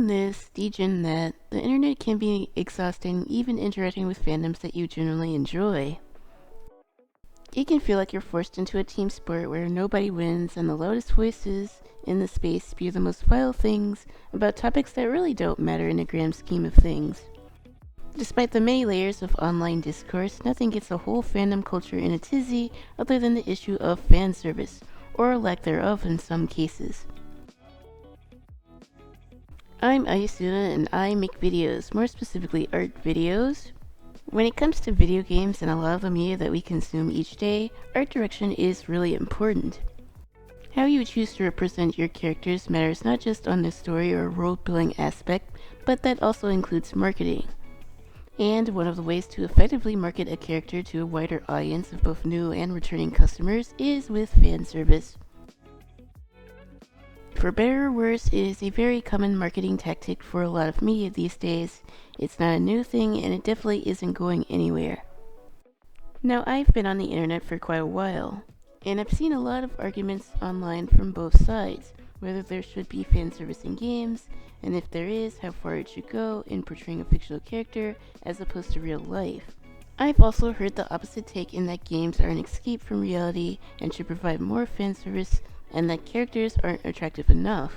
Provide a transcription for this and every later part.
Gen this, degen that, the internet can be exhausting even interacting with fandoms that you genuinely enjoy. It can feel like you're forced into a team sport where nobody wins and the loudest voices in the space spew the most vile things about topics that really don't matter in the grand scheme of things. Despite the many layers of online discourse, nothing gets a whole fandom culture in a tizzy other than the issue of fan service, or lack thereof in some cases. I'm Ayasuna and I make videos, more specifically art videos. When it comes to video games and a lot of the media that we consume each day, art direction is really important. How you choose to represent your characters matters not just on the story or world-building aspect, but that also includes marketing. And one of the ways to effectively market a character to a wider audience of both new and returning customers is with fan service. For better or worse, it is a very common marketing tactic for a lot of media these days. It's not a new thing and it definitely isn't going anywhere. Now, I've been on the internet for quite a while, and I've seen a lot of arguments online from both sides, whether there should be fan service in games, and if there is, how far it should go in portraying a fictional character as opposed to real life. I've also heard the opposite take in that games are an escape from reality and should provide more fan service, and that characters aren't attractive enough.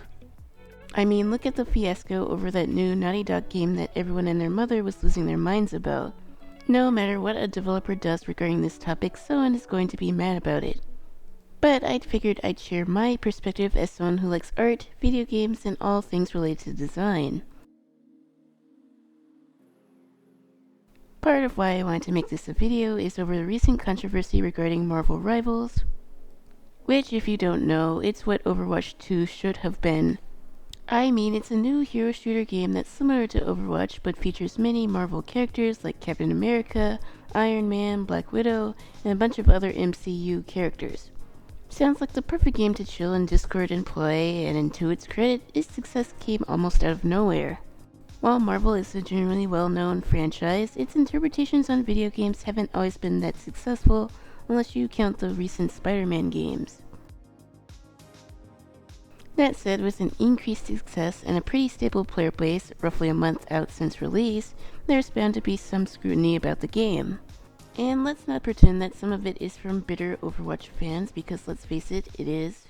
I mean, look at the fiasco over that new Naughty Dog game that everyone and their mother was losing their minds about. No matter what a developer does regarding this topic, someone is going to be mad about it. But I'd figured I'd share my perspective as someone who likes art, video games, and all things related to design. Part of why I wanted to make this a video is over the recent controversy regarding Marvel Rivals, which, if you don't know, it's what Overwatch 2 should have been. I mean, it's a new hero shooter game that's similar to Overwatch, but features many Marvel characters like Captain America, Iron Man, Black Widow, and a bunch of other MCU characters. Sounds like the perfect game to chill in Discord and play, and to its credit, its success came almost out of nowhere. While Marvel is a generally well-known franchise, its interpretations on video games haven't always been that successful, unless you count the recent Spider-Man games. That said, with an increased success and a pretty stable player base, roughly a month out since release, there's bound to be some scrutiny about the game. And let's not pretend that some of it is from bitter Overwatch fans, because let's face it, it is.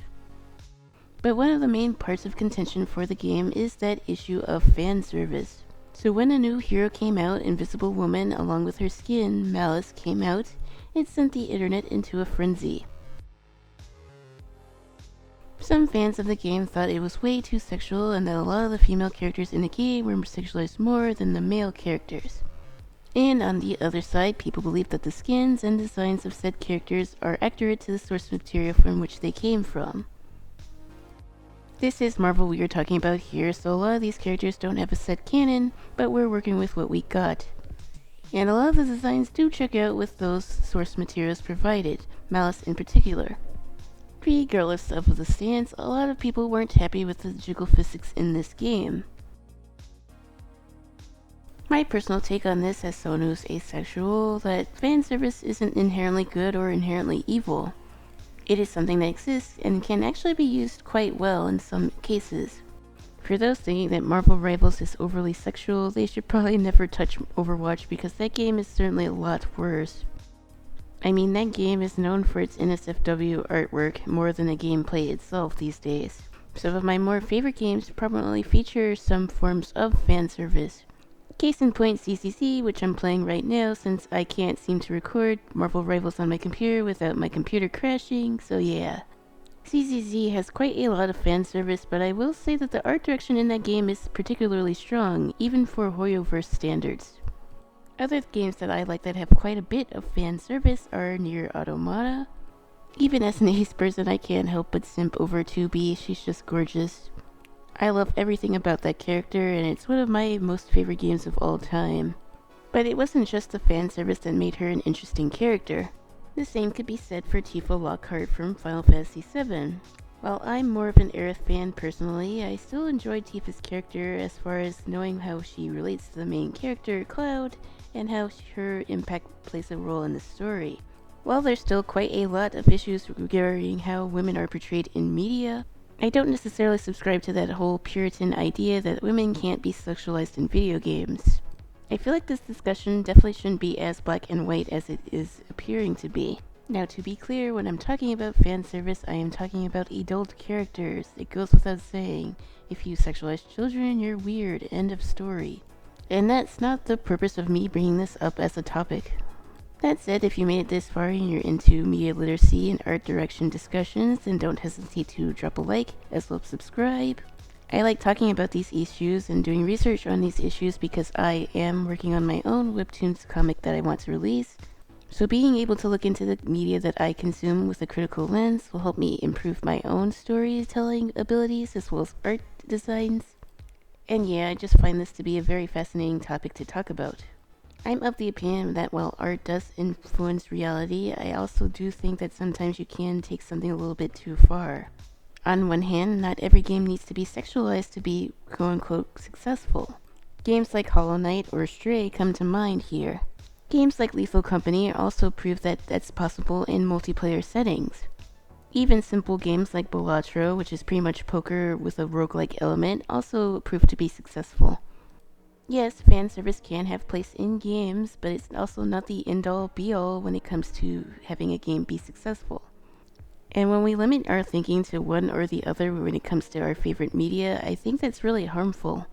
But one of the main parts of contention for the game is that issue of fan service. So when a new hero came out, Invisible Woman, along with her skin, Malice, came out, it sent the internet into a frenzy. Some fans of the game thought it was way too sexual and that a lot of the female characters in the game were sexualized more than the male characters. And on the other side, people believe that the skins and designs of said characters are accurate to the source material from which they came from. This is Marvel we are talking about here, so a lot of these characters don't have a set canon, but we're working with what we got. And a lot of the designs do check out with those source materials provided, Malice in particular. Regardless of the stance, a lot of people weren't happy with the jiggle physics in this game. My personal take on this as someone who's asexual, that fan service isn't inherently good or inherently evil. It is something that exists and can actually be used quite well in some cases. For those thinking that Marvel Rivals is overly sexual, they should probably never touch Overwatch because that game is certainly a lot worse. I mean, that game is known for its NSFW artwork more than the gameplay itself these days. Some of my more favorite games prominently feature some forms of fan service. Case in point, CCC, which I'm playing right now since I can't seem to record Marvel Rivals on my computer without my computer crashing, so yeah. CCC has quite a lot of fan service, but I will say that the art direction in that game is particularly strong, even for Hoyoverse standards. Other games that I like that have quite a bit of fan service are Nier Automata. Even as an ace person, I can't help but simp over 2B, she's just gorgeous. I love everything about that character, and it's one of my most favorite games of all time. But it wasn't just the fan service that made her an interesting character. The same could be said for Tifa Lockhart from Final Fantasy VII. While I'm more of an Aerith fan personally, I still enjoyed Tifa's character as far as knowing how she relates to the main character, Cloud, and how her impact plays a role in the story. While there's still quite a lot of issues regarding how women are portrayed in media, I don't necessarily subscribe to that whole Puritan idea that women can't be sexualized in video games. I feel like this discussion definitely shouldn't be as black and white as it is appearing to be. Now, to be clear, when I'm talking about fan service, I am talking about adult characters. It goes without saying. If you sexualize children, you're weird. End of story. And that's not the purpose of me bringing this up as a topic. That said, if you made it this far and you're into media literacy and art direction discussions, then don't hesitate to drop a like, as well as subscribe. I like talking about these issues and doing research on these issues because I am working on my own webtoons comic that I want to release. So being able to look into the media that I consume with a critical lens will help me improve my own storytelling abilities as well as art designs. And yeah, I just find this to be a very fascinating topic to talk about. I'm of the opinion that while art does influence reality, I also do think that sometimes you can take something a little bit too far. On one hand, not every game needs to be sexualized to be quote-unquote successful. Games like Hollow Knight or Stray come to mind here. Games like Lethal Company also prove that that's possible in multiplayer settings. Even simple games like Balatro, which is pretty much poker with a roguelike element, also prove to be successful. Yes, fan service can have place in games, but it's also not the end-all be-all when it comes to having a game be successful. And when we limit our thinking to one or the other when it comes to our favorite media, I think that's really harmful.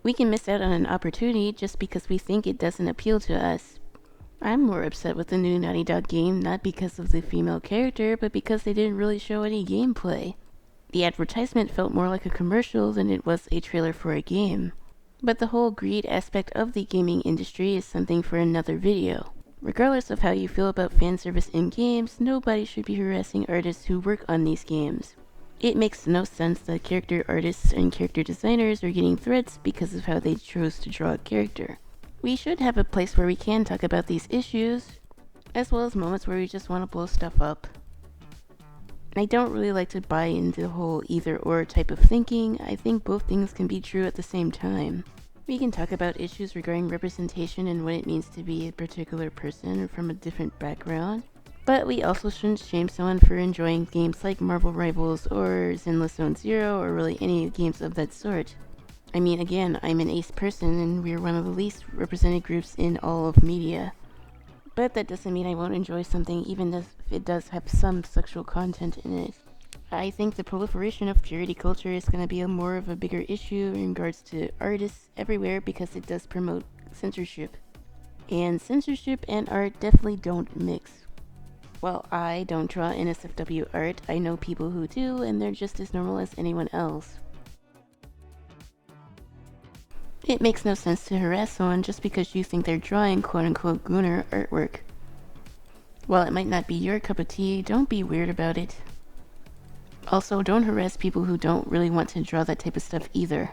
We can miss out on an opportunity just because we think it doesn't appeal to us. I'm more upset with the new Naughty Dog game not because of the female character, but because they didn't really show any gameplay. The advertisement felt more like a commercial than it was a trailer for a game. But the whole greed aspect of the gaming industry is something for another video. Regardless of how you feel about fan service in games, nobody should be harassing artists who work on these games. It makes no sense that character artists and character designers are getting threats because of how they chose to draw a character. We should have a place where we can talk about these issues, as well as moments where we just want to blow stuff up. I don't really like to buy into the whole either-or type of thinking. I think both things can be true at the same time. We can talk about issues regarding representation and what it means to be a particular person from a different background, but we also shouldn't shame someone for enjoying games like Marvel Rivals or Zenless Zone Zero or really any games of that sort. I mean, again, I'm an ace person and we're one of the least represented groups in all of media. But that doesn't mean I won't enjoy something even if it does have some sexual content in it. I think the proliferation of purity culture is going to be more of a bigger issue in regards to artists everywhere because it does promote censorship. And censorship and art definitely don't mix. While I don't draw NSFW art, I know people who do, and they're just as normal as anyone else. It makes no sense to harass someone just because you think they're drawing quote-unquote gooner artwork. While it might not be your cup of tea, don't be weird about it. Also, don't harass people who don't really want to draw that type of stuff either.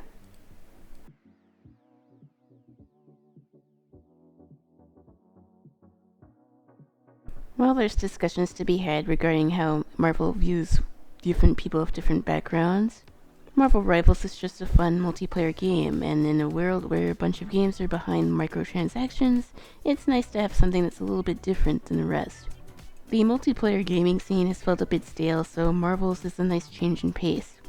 Well, there's discussions to be had regarding how Marvel views different people of different backgrounds. Marvel Rivals is just a fun multiplayer game, and in a world where a bunch of games are behind microtransactions, it's nice to have something that's a little bit different than the rest. The multiplayer gaming scene has felt a bit stale, so Marvel's is a nice change in pace.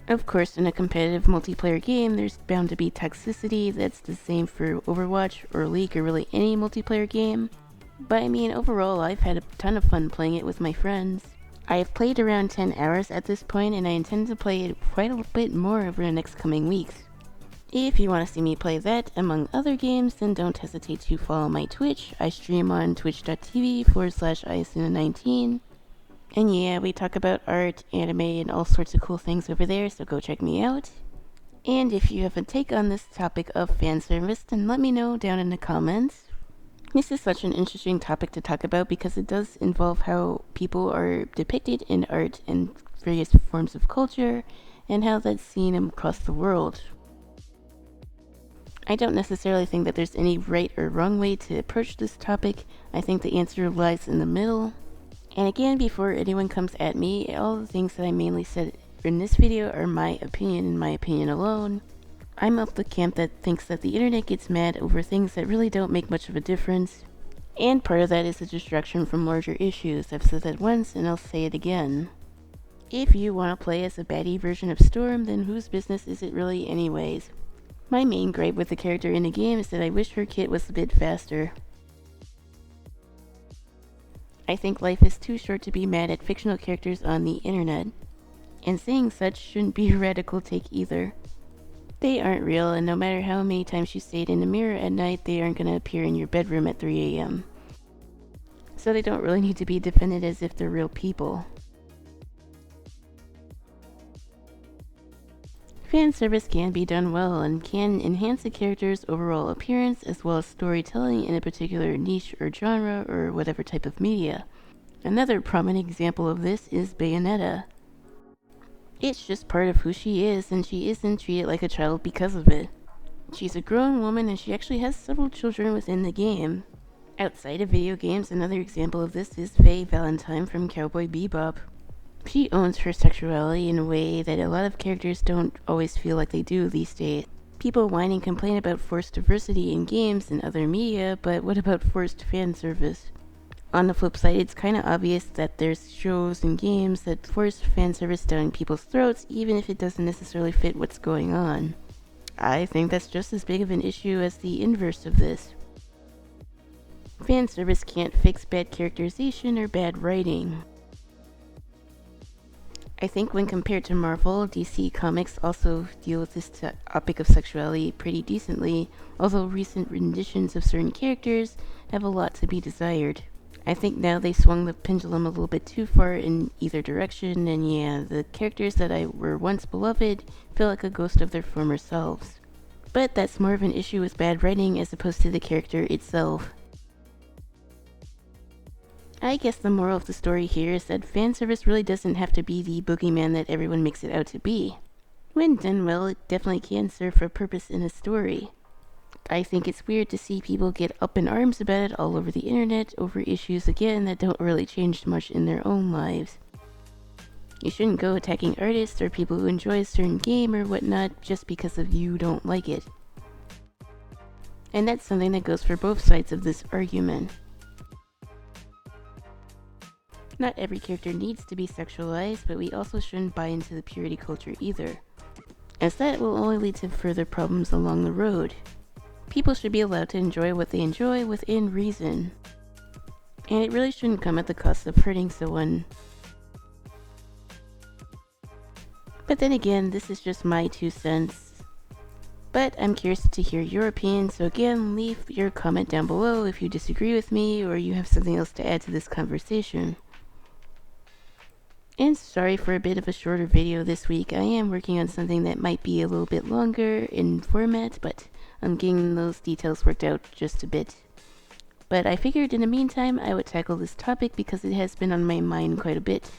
Of course, in a competitive multiplayer game, there's bound to be toxicity that's the same for Overwatch or League or really any multiplayer game. But I mean, overall, I've had a ton of fun playing it with my friends. I have played around 10 hours at this point, and I intend to play it quite a bit more over the next coming weeks. If you want to see me play that, among other games, then don't hesitate to follow my Twitch. I stream on twitch.tv/isuna19. And yeah, we talk about art, anime, and all sorts of cool things over there, so go check me out. And if you have a take on this topic of fan service, then let me know down in the comments. This is such an interesting topic to talk about because it does involve how people are depicted in art and various forms of culture, and how that's seen across the world. I don't necessarily think that there's any right or wrong way to approach this topic. I think the answer lies in the middle. And again, before anyone comes at me, all the things that I mainly said in this video are my opinion and my opinion alone. I'm of the camp that thinks that the internet gets mad over things that really don't make much of a difference. And part of that is a distraction from larger issues. I've said that once and I'll say it again. If you want to play as a baddie version of Storm, then whose business is it really anyways? My main gripe with the character in the game is that I wish her kit was a bit faster. I think life is too short to be mad at fictional characters on the internet, and saying such shouldn't be a radical take either. They aren't real, and no matter how many times you say it in the mirror at night, they aren't going to appear in your bedroom at 3 a.m. So they don't really need to be defended as if they're real people. Fan service can be done well and can enhance a character's overall appearance as well as storytelling in a particular niche or genre or whatever type of media. Another prominent example of this is Bayonetta. It's just part of who she is, and she isn't treated like a child because of it. She's a grown woman and she actually has several children within the game. Outside of video games, another example of this is Faye Valentine from Cowboy Bebop. She owns her sexuality in a way that a lot of characters don't always feel like they do these days. People whine and complain about forced diversity in games and other media, but what about forced fan service? On the flip side, it's kinda obvious that there's shows and games that force fan service down people's throats even if it doesn't necessarily fit what's going on. I think that's just as big of an issue as the inverse of this. Fan service can't fix bad characterization or bad writing. I think when compared to Marvel, DC Comics also deal with this topic of sexuality pretty decently, although recent renditions of certain characters have a lot to be desired. I think now they swung the pendulum a little bit too far in either direction, and yeah, the characters that were once beloved feel like a ghost of their former selves. But that's more of an issue with bad writing as opposed to the character itself. I guess the moral of the story here is that fanservice really doesn't have to be the boogeyman that everyone makes it out to be. When done well, it definitely can serve a purpose in a story. I think it's weird to see people get up in arms about it all over the internet over issues again that don't really change much in their own lives. You shouldn't go attacking artists or people who enjoy a certain game or whatnot just because of you don't like it. And that's something that goes for both sides of this argument. Not every character needs to be sexualized, but we also shouldn't buy into the purity culture either, as that will only lead to further problems along the road. People should be allowed to enjoy what they enjoy within reason, and it really shouldn't come at the cost of hurting someone. But then again, this is just my 2 cents. But I'm curious to hear your opinion, so again, leave your comment down below if you disagree with me or you have something else to add to this conversation. And sorry for a bit of a shorter video this week. I am working on something that might be a little bit longer in format, but I'm getting those details worked out just a bit. But I figured in the meantime I would tackle this topic because it has been on my mind quite a bit.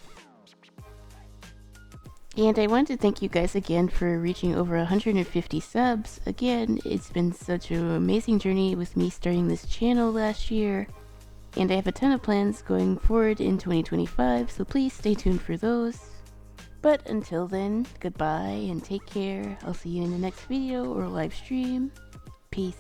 And I want to thank you guys again for reaching over 150 subs. Again, it's been such an amazing journey with me starting this channel last year. And I have a ton of plans going forward in 2025, so please stay tuned for those. But until then, goodbye and take care. I'll see you in the next video or live stream. Peace.